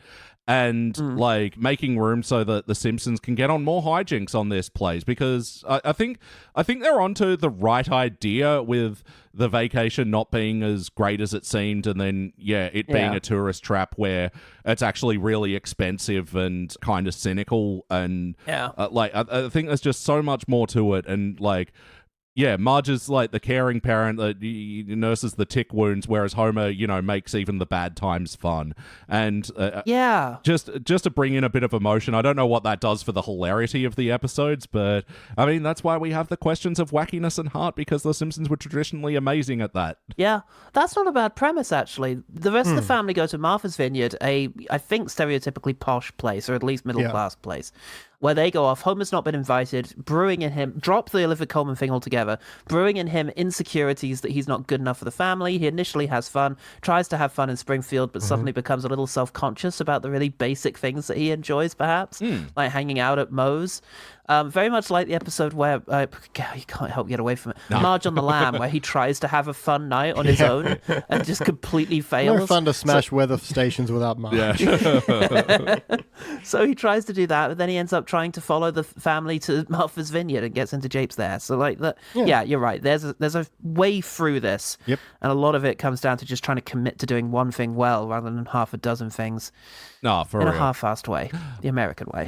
And like making room so that the Simpsons can get on more hijinks on this place, because I think they're onto the right idea with the vacation not being as great as it seemed, and then it being a tourist trap where it's actually really expensive and kind of cynical, and I think there's just so much more to it, and like. Yeah, Marge is like the caring parent that nurses the tick wounds, whereas Homer, makes even the bad times fun. And just to bring in a bit of emotion. I don't know what that does for the hilarity of the episodes, but I mean, that's why we have the questions of wackiness and heart, because the Simpsons were traditionally amazing at that. Yeah, that's not a bad premise, actually. The rest of the family go to Martha's Vineyard, I think, stereotypically posh place, or at least middle-class place, where they go off. Homer's not been invited, brewing in him, drop the Olivia Colman thing altogether, brewing in him insecurities that he's not good enough for the family. He initially has fun, tries to have fun in Springfield, but suddenly becomes a little self-conscious about the really basic things that he enjoys, perhaps, like hanging out at Moe's. Very much like the episode where, you can't help get away from it, Marge on the Lam, where he tries to have a fun night on his own and just completely fails. No fun to smash weather stations without Marge. Yeah. So he tries to do that, but then he ends up trying to follow the family to Martha's Vineyard and gets into japes there. So like that, you're right. There's a way through this, and a lot of it comes down to just trying to commit to doing one thing well rather than half a dozen things. No, for in real. a half-assed way, the American way.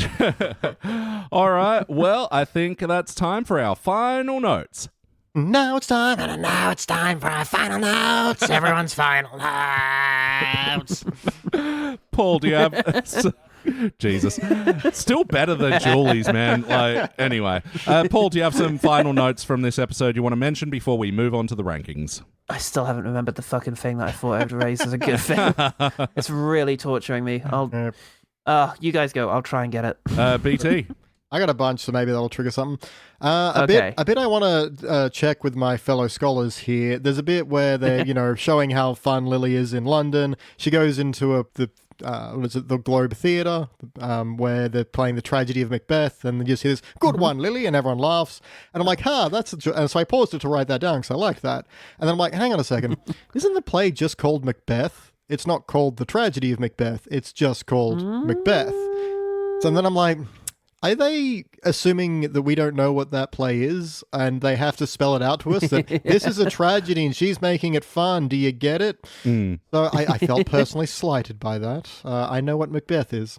All right. Well, I think that's time for our final notes. Now it's time. And now it's time for our final notes. Everyone's final notes. Paul, do you have... Jesus. Still better than Julie's, man. Like, anyway. Paul, do you have some final notes from this episode you want to mention before we move on to the rankings? I still haven't remembered the fucking thing that I thought I would raise as a good thing. It's really torturing me. You guys go. I'll try and get it. BT. I got a bunch, so maybe that'll trigger something. Okay. A bit I want to check with my fellow scholars here. There's a bit where they're, showing how fun Lily is in London. She goes into the Globe Theatre, where they're playing the tragedy of Macbeth, and you just hear this, good one, Lily, and everyone laughs. And I'm like, that's and so I paused it to write that down because I liked that. And then I'm like, hang on a second, isn't the play just called Macbeth? It's not called the tragedy of Macbeth, it's just called Macbeth. So then I'm like, Are they assuming that we don't know what that play is and they have to spell it out to us that this is a tragedy and she's making it fun? Do you get it? So I felt personally slighted by that. I know what Macbeth is.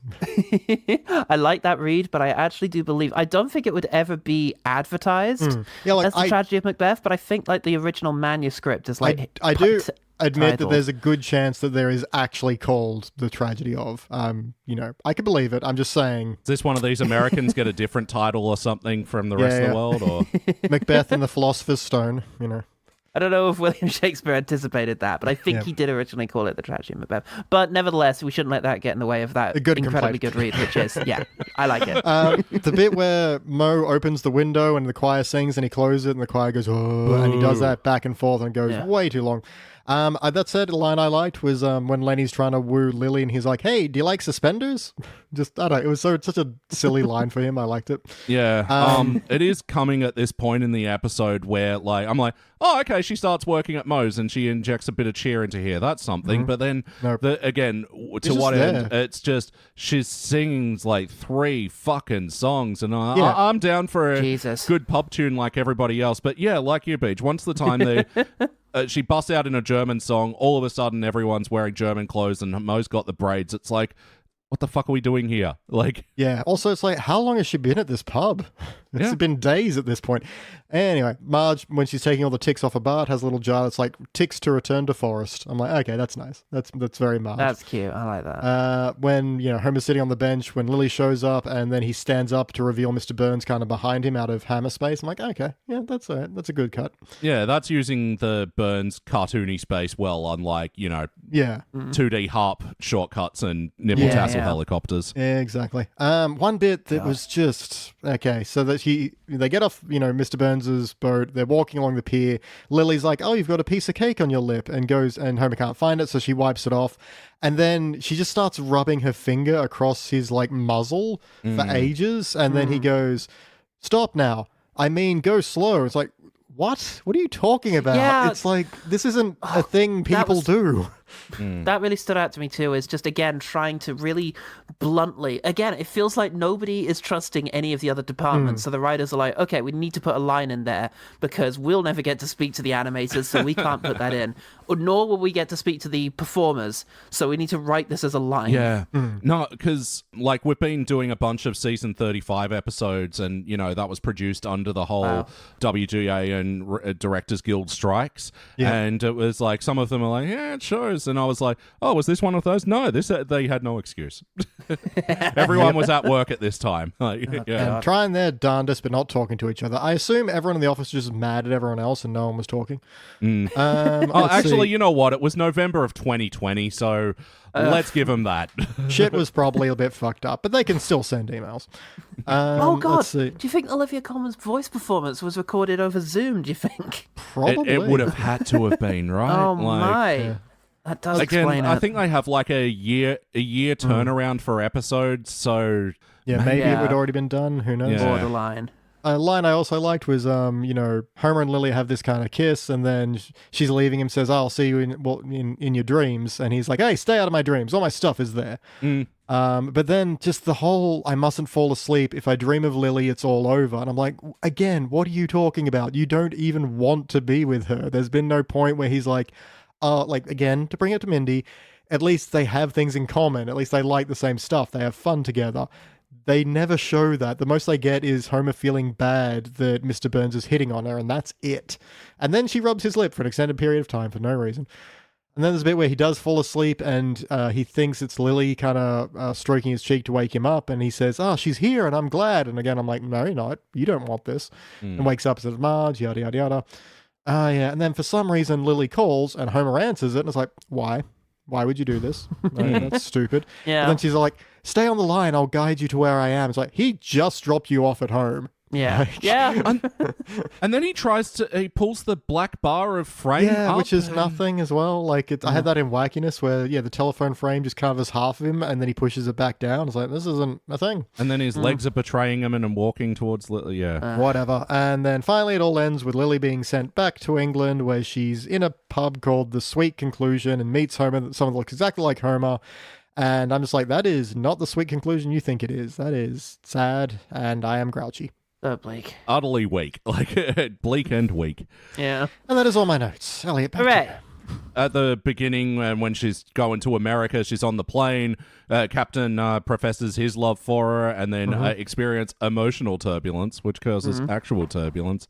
I like that read, but I actually do believe, I don't think it would ever be advertised Yeah, like as the tragedy of Macbeth, but I think like the original manuscript is like... I do admit that titled. there's a good chance that there is actually called the tragedy of. I could believe it. I'm just saying. Is this one of these Americans get a different title or something from the rest of the world? Or Macbeth and the Philosopher's Stone, I don't know if William Shakespeare anticipated that, but I think he did originally call it the tragedy of Macbeth. But nevertheless, we shouldn't let that get in the way of that incredibly good read, which is, I like it. The bit where Mo opens the window and the choir sings and he closes it and the choir goes, oh, and he does that back and forth and goes way too long. That said, a line I liked was when Lenny's trying to woo Lily and he's like, hey, do you like suspenders? Just, I don't know, it was such a silly line for him. I liked it. Yeah. It is coming at this point in the episode where, like, I'm like, oh, okay, she starts working at Moe's and she injects a bit of cheer into here. That's something. But then, again, to what end? It's just, she's singing, like, 3 fucking songs. And I'm down for a good pub tune like everybody else. But yeah, like you, Beach, once the time they... she busts out in a German song. All of a sudden, everyone's wearing German clothes, and Mo's got the braids. It's like, what the fuck are we doing here? Like, yeah. Also, it's like, how long has she been at this pub? It's been days at this point. Anyway, Marge, when she's taking all the ticks off a bar, has a little jar that's like ticks to return to forest. I'm like, okay, that's nice. That's very Marge. That's cute. I like that. When Homer's sitting on the bench, when Lily shows up, and then he stands up to reveal Mr. Burns kind of behind him out of hammer space. I'm like, okay, yeah, that's all right. That's a good cut. Yeah, that's using the Burns cartoony space well, unlike 2D harp shortcuts and nipple tassel helicopters. Yeah, exactly. One bit that was just okay. So that they get off, Mr. Burns's boat. They're walking along the pier. Lily's like, "Oh, you've got a piece of cake on your lip," and Homer can't find it, so she wipes it off. And then she just starts rubbing her finger across his like muzzle for ages, and then he goes, "Stop now. I mean, go slow." It's like, what? What are you talking about? Yeah. It's like, this isn't a thing people do. That really stood out to me too, is just, again, trying to really bluntly, again, it feels like nobody is trusting any of the other departments. So the writers are like, okay, we need to put a line in there because we'll never get to speak to the animators, so we can't put that in. Nor will we get to speak to the performers, so we need to write this as a line. Yeah. No, because like we've been doing a bunch of season 35 episodes and, that was produced under the whole WGA and Directors Guild strikes. Yeah. And it was like, some of them are like, yeah, it shows. And I was like, oh, was this one of those? No, they had no excuse. Everyone was at work at this time. And trying their darndest but not talking to each other. I assume everyone in the office was just mad at everyone else and no one was talking. Actually, you know what? It was November of 2020, so let's give them that. Shit was probably a bit fucked up, but they can still send emails. Oh, God. Do you think Olivia Colman's voice performance was recorded over Zoom, do you think? Probably. It would have had to have been, right? Oh, my. Yeah. That does explain it. I think they have like a year turnaround for episodes, so maybe it would already been done. Who knows? Borderline. A line I also liked was, Homer and Lily have this kind of kiss, and then she's leaving him, says, "I'll see you in your dreams," and he's like, "Hey, stay out of my dreams. All my stuff is there." But then just the whole, "I mustn't fall asleep. If I dream of Lily, it's all over." And I'm like, again, what are you talking about? You don't even want to be with her. There's been no point where he's like, again, to bring it to Mindy, at least they have things in common. At least they like the same stuff. They have fun together. They never show that. The most they get is Homer feeling bad that Mr. Burns is hitting on her, and that's it. And then she rubs his lip for an extended period of time for no reason. And then there's a bit where he does fall asleep, and he thinks it's Lily kind of stroking his cheek to wake him up, and he says, "Oh, she's here, and I'm glad." And again, I'm like, "No, you're not. You don't want this." And wakes up and says, "Marge, yada, yada, yada." And then for some reason, Lily calls, and Homer answers it, and it's like, why? Why would you do this? No, that's stupid. Yeah. And then she's like, "Stay on the line. I'll guide you to where I am." It's like, he just dropped you off at home. Yeah. Yeah. And then he pulls the black bar of frame up. Which is nothing as well. Like, I had that in Wackiness where, the telephone frame just covers half of him and then he pushes it back down. It's like, this isn't a thing. And then his legs are betraying him and walking towards Lily. Whatever. And then finally it all ends with Lily being sent back to England where she's in a pub called The Sweet Conclusion and meets Homer. Someone that looks exactly like Homer. And I'm just like, that is not the sweet conclusion you think it is. That is sad, and I am grouchy. Oh, bleak. Utterly weak. Like, bleak and weak. Yeah. And that is all my notes. Elliot, back to Hooray. you. At the beginning, when she's going to America, she's on the plane. Captain professes his love for her, and then experience emotional turbulence, which causes actual turbulence.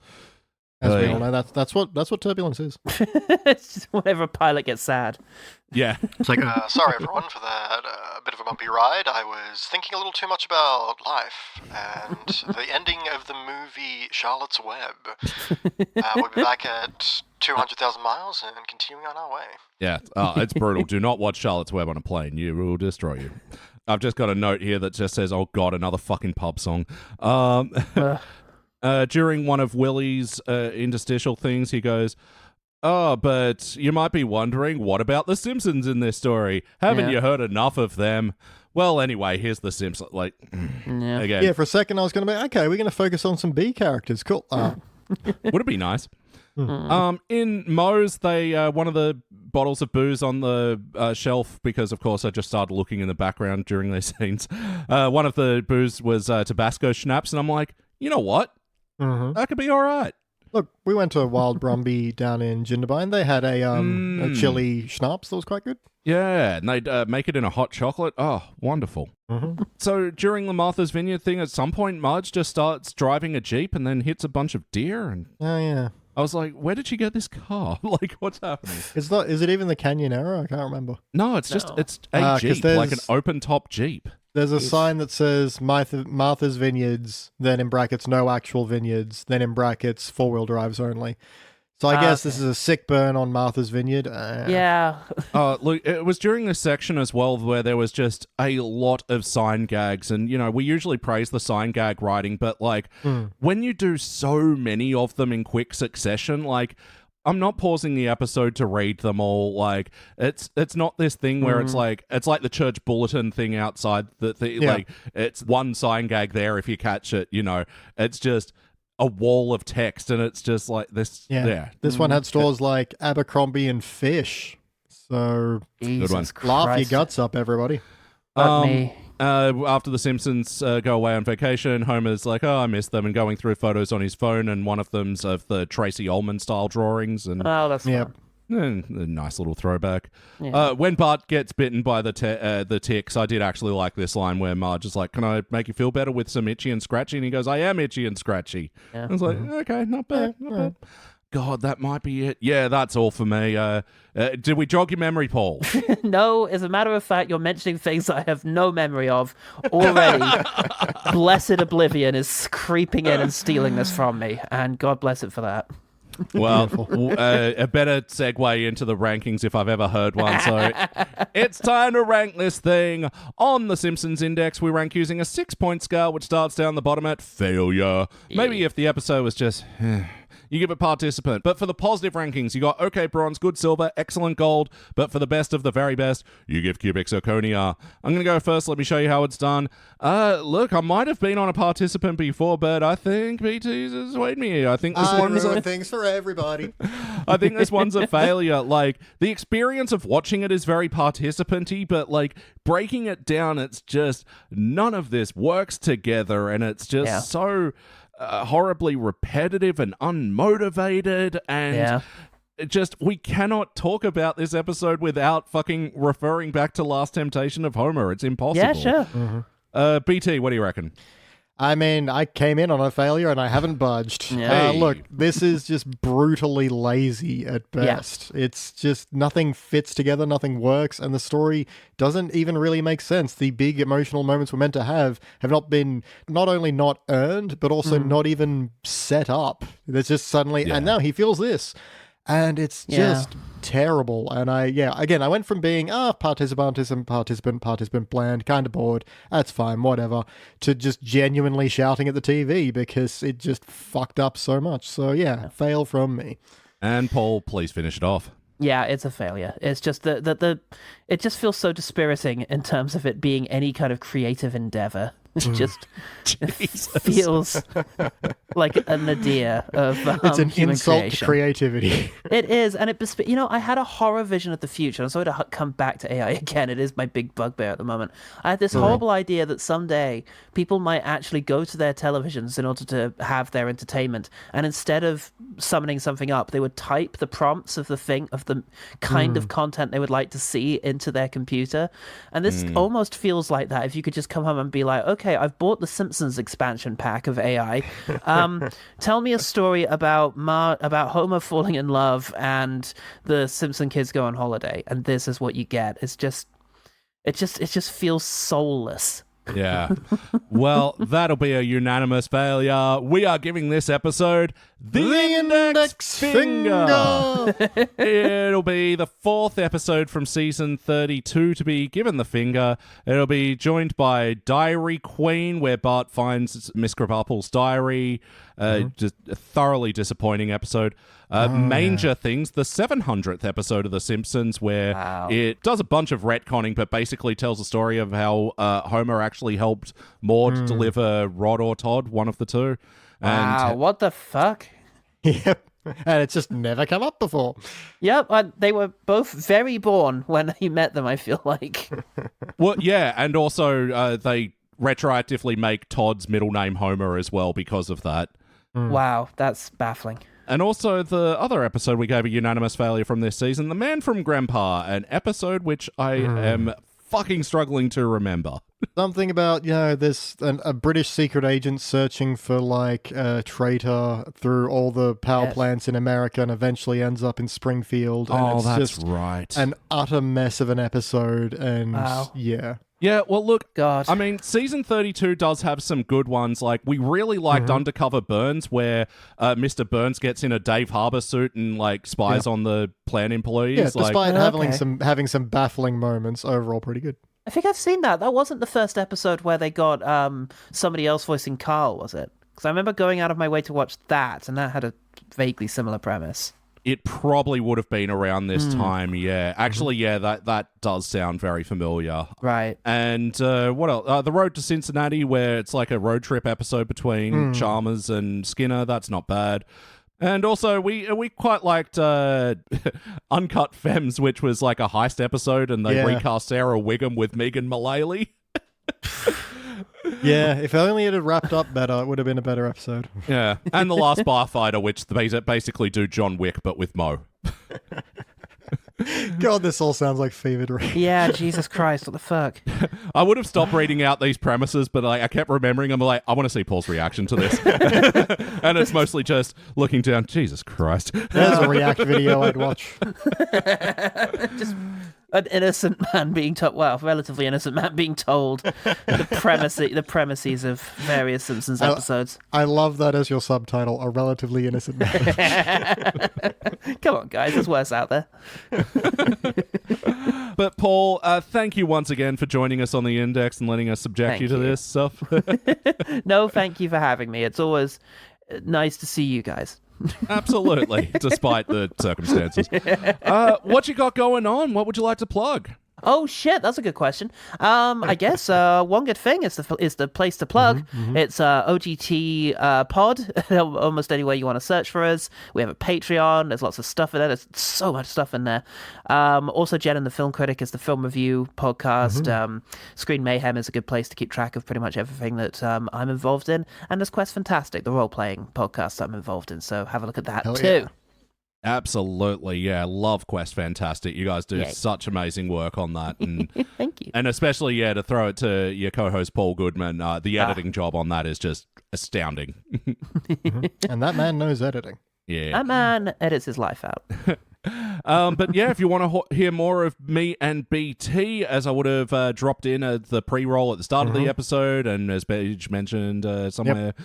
As we all know, that's what turbulence is. It's just whenever a pilot gets sad. Yeah. It's like, sorry everyone for that bit of a bumpy ride. I was thinking a little too much about life and the ending of the movie Charlotte's Web. We'll be back at 200,000 miles and continuing on our way. Yeah. It's brutal. Do not watch Charlotte's Web on a plane. You will destroy you. I've just got a note here that just says, oh God, another fucking pub song. During one of Willie's interstitial things, he goes, oh, but you might be wondering, what about the Simpsons in this story? Haven't you heard enough of them? Well, anyway, here's the Simpsons. Like, again. Yeah, for a second I was going to be, okay, we're going to focus on some B characters. Cool. Would it be nice? In Moe's, they one of the bottles of booze on the shelf, because of course I just started looking in the background during these scenes. One of the booze was Tabasco schnapps, and I'm like, you know what? That could be all right. Look, we went to Wild Brumby down in Jindabyne. They had a chili schnapps that was quite good. Yeah, and they'd make it in a hot chocolate. Oh, wonderful. So during the Martha's Vineyard thing, at some point, Marge just starts driving a Jeep and then hits a bunch of deer. And oh, yeah. I was like, where did she get this car? Like, what's happening? Is it even the Canyonero? I can't remember. No, it's just, it's a Jeep, like an open-top Jeep. There's a sign that says Martha's Vineyards, then in brackets, no actual vineyards, then in brackets, four-wheel drives only. So I guess this is a sick burn on Martha's Vineyard. Yeah. Look, it was during this section as well where there was just a lot of sign gags. And, you know, we usually praise the sign gag writing, but, like, when you do so many of them in quick succession, like, I'm not pausing the episode to read them all. Like, it's not this thing where it's like the church bulletin thing outside like, it's one sign gag there if you catch it, you know. It's just a wall of text, and it's just like this. Yeah. This one had stores like Abercrombie and Fish. So Jesus laugh your guts up, everybody. Fuck me. After the Simpsons go away on vacation, Homer's like, oh, I miss them, and going through photos on his phone, and one of them's of the Tracy Ullman style drawings. And Oh, that's fun. a nice little throwback. Yeah. When Bart gets bitten by the ticks, I did actually like this line where Marge is like, can I make you feel better with some itchy and scratchy? And he goes, I am itchy and scratchy. Yeah. I was like, okay, not bad, not bad. God, that might be it. Yeah, that's all for me. Did we jog your memory, Paul? No, as a matter of fact, you're mentioning things I have no memory of already. Blessed oblivion is creeping in and stealing this from me, and God bless it for that. Well, a better segue into the rankings if I've ever heard one. So it's time to rank this thing. On the Simpsons Index, we rank using a 6-point scale, which starts down the bottom at failure. Maybe if the episode was just... you give it participant. But for the positive rankings, you got okay bronze, good silver, excellent gold. But for the best of the very best, you give cubic zirconia. I'm going to go first. Let me show you how it's done. Look, I might have been on a participant before, but I think BT's swayed me here. I think this one's things for everybody. I think this one's a failure. Like, the experience of watching it is very participant-y, but, like, breaking it down, it's just none of this works together, and it's just so... horribly repetitive and unmotivated, and we cannot talk about this episode without fucking referring back to Last Temptation of Homer. It's impossible. Yeah, sure. BT, what do you reckon? I mean, I came in on a failure and I haven't budged. Yeah. Look, this is just brutally lazy at best. Yeah. It's just nothing fits together, nothing works, and the story doesn't even really make sense. The big emotional moments we're meant to have not been not only not earned, but also not even set up. There's just suddenly, and now he feels this. And it's just terrible. And I went from being participant, bland, kind of bored, that's fine, whatever, to just genuinely shouting at the TV because it just fucked up so much. So fail from me. And Paul, please finish it off. Yeah, it's a failure. It's just it just feels so dispiriting in terms of it being any kind of creative endeavor. It just feels like a nadir of It's an human insult creation. to creativity. It is, and I had a horror vision of the future. I'm sorry to come back to AI again. It is my big bugbear at the moment. I had this horrible idea that someday people might actually go to their televisions in order to have their entertainment, and instead of summoning something up, they would type the prompts of the kind of content they would like to see into their computer. And this almost feels like that. If you could just come home and be like, okay, I've bought the Simpsons expansion pack of AI. Tell me a story about Homer falling in love and the Simpson kids go on holiday, and this is what you get. It just feels soulless. Yeah. Well, that'll be a unanimous failure. We are giving this episode the index finger. It'll be the 4th episode from season 32 to be given the finger. It'll be joined by Diary Queen, where Bart finds Miss Krabappel's diary. Just a thoroughly disappointing episode. Manger Things, the 700th episode of The Simpsons, where it does a bunch of retconning, but basically tells a story of how Homer actually helped Maude deliver Rod or Todd, one of the two. Wow, what the fuck? Yep. And it's just never come up before. Yep, they were both very born when he met them, I feel like. Well, yeah, and also they retroactively make Todd's middle name Homer as well because of that. Wow, that's baffling. And also the other episode we gave a unanimous failure from this season, The Man from Grandpa, an episode which I am fucking struggling to remember. Something about, there's a British secret agent searching for, a traitor through all the power plants in America and eventually ends up in Springfield. And it's that's just right. an utter mess of an episode, and yeah. Yeah, well, look, God. I mean, season 32 does have some good ones. Like, we really liked Undercover Burns, where Mr. Burns gets in a Dave Harbour suit and, spies on the plant employees. Yeah, despite having some baffling moments, overall pretty good. I think I've seen that. That wasn't the first episode where they got somebody else voicing Carl, was it? Because I remember going out of my way to watch that, and that had a vaguely similar premise. It probably would have been around this time, yeah. Actually, yeah, that does sound very familiar. Right. And what else? The Road to Cincinnati, where it's like a road trip episode between Chalmers and Skinner. That's not bad. And also, we quite liked Uncut Femmes, which was like a heist episode, and they recast Sarah Wiggum with Megan Mullally. Yeah, if only it had wrapped up better, it would have been a better episode. Yeah, and The Last Barfighter, which they basically do John Wick, but with Mo. God, this all sounds like fever dream. Yeah, Jesus Christ, what the fuck? I would have stopped reading out these premises, but I kept remembering. I'm like, I want to see Paul's reaction to this. And it's mostly just looking down, Jesus Christ. There's a React video I'd watch. Just an innocent man being told, relatively innocent man being told the premises of various Simpsons episodes. I love that as your subtitle, a relatively innocent man. Come on, guys, there's worse out there. But Paul, thank you once again for joining us on the Index and letting us subject you to this stuff. No, thank you for having me. It's always nice to see you guys. Absolutely, despite the circumstances. What you got going on? What would you like to plug? Oh shit, that's a good question. I guess one good thing is the place to plug. It's OGT Pod. Almost anywhere you want to search for us. We have a Patreon. There's lots of stuff in there. There's so much stuff in there. Also, Jen and the Film Critic is the film review podcast. Screen Mayhem is a good place to keep track of pretty much everything that I'm involved in. And there's Quest Fantastic, the role playing podcast I'm involved in. So have a look at that too. Yeah. Absolutely, yeah. Love Quest Fantastic. You guys do such amazing work on that. And thank you. And especially, to throw it to your co-host Paul Goodman, the editing job on that is just astounding. And that man knows editing. Yeah. That man edits his life out. But yeah, if you want to hear more of me and BT, as I would have dropped in the pre-roll at the start of the episode, and as Paige mentioned somewhere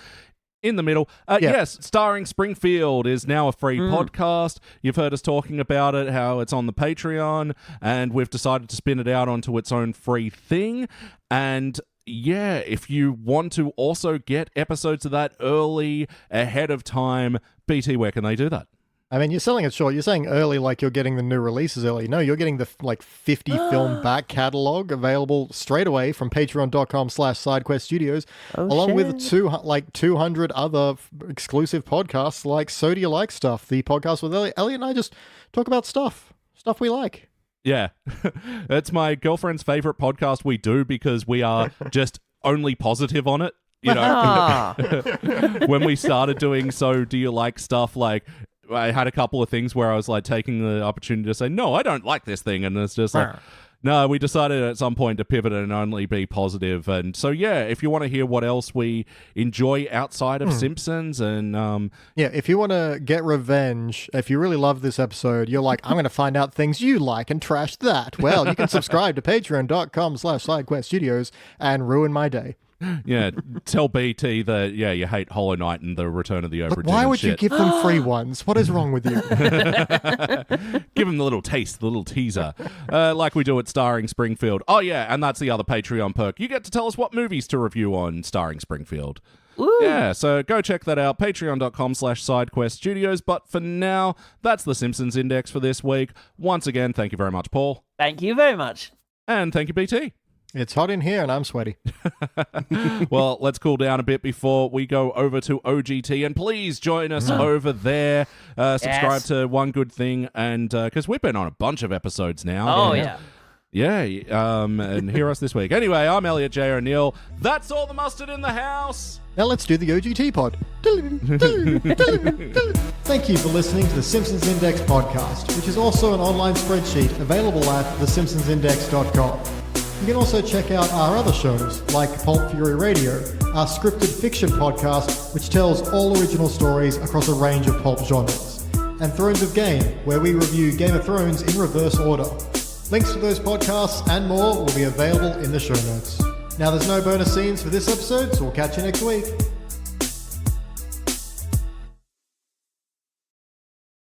in the middle. Yes, Starring Springfield is now a free podcast. You've heard us talking about it, how it's on the Patreon, and we've decided to spin it out onto its own free thing. And yeah, if you want to also get episodes of that early, ahead of time, BT, where can they do that? I mean, you're selling it short. You're saying early like you're getting the new releases early. No, you're getting the 50 film back catalog available straight away from patreon.com/sidequeststudios, along with 200 other exclusive podcasts like So Do You Like Stuff, the podcast with Elliot. Elliot and I just talk about stuff we like. Yeah. It's my girlfriend's favorite podcast we do because we are just only positive on it. You know, when we started doing So Do You Like Stuff, like, I had a couple of things where I was like taking the opportunity to say, no, I don't like this thing. And it's just like, no, we decided at some point to pivot and only be positive. And so, yeah, if you want to hear what else we enjoy outside of Simpsons and... yeah, if you want to get revenge, if you really love this episode, you're like, I'm going to find out things you like and trash that. Well, you can subscribe to patreon.com/sidequeststudios and ruin my day. Yeah, tell BT that, yeah, you hate Hollow Knight and the Return of the Obra Dinn. Why would you give them free ones? What is wrong with you? Give them the little taste, the little teaser, like we do at Starring Springfield. Oh, yeah, and that's the other Patreon perk. You get to tell us what movies to review on Starring Springfield. Ooh. Yeah, so go check that out, patreon.com/sidequeststudios. But for now, that's the Simpsons Index for this week. Once again, thank you very much, Paul. Thank you very much. And thank you, BT. It's hot in here and I'm sweaty. Well, let's cool down a bit before we go over to OGT. And please join us over there. Subscribe to One Good Thing. And because we've been on a bunch of episodes now. Oh, yeah. Yeah, and hear us this week. Anyway, I'm Elliot J. O'Neill. That's all the mustard in the house. Now let's do the OGT pod. Thank you for listening to the Simpsons Index podcast, which is also an online spreadsheet available at thesimpsonsindex.com. You can also check out our other shows, like Pulp Fury Radio, our scripted fiction podcast, which tells all original stories across a range of pulp genres, and Thrones of Game, where we review Game of Thrones in reverse order. Links to those podcasts and more will be available in the show notes. Now, there's no bonus scenes for this episode, so we'll catch you next week.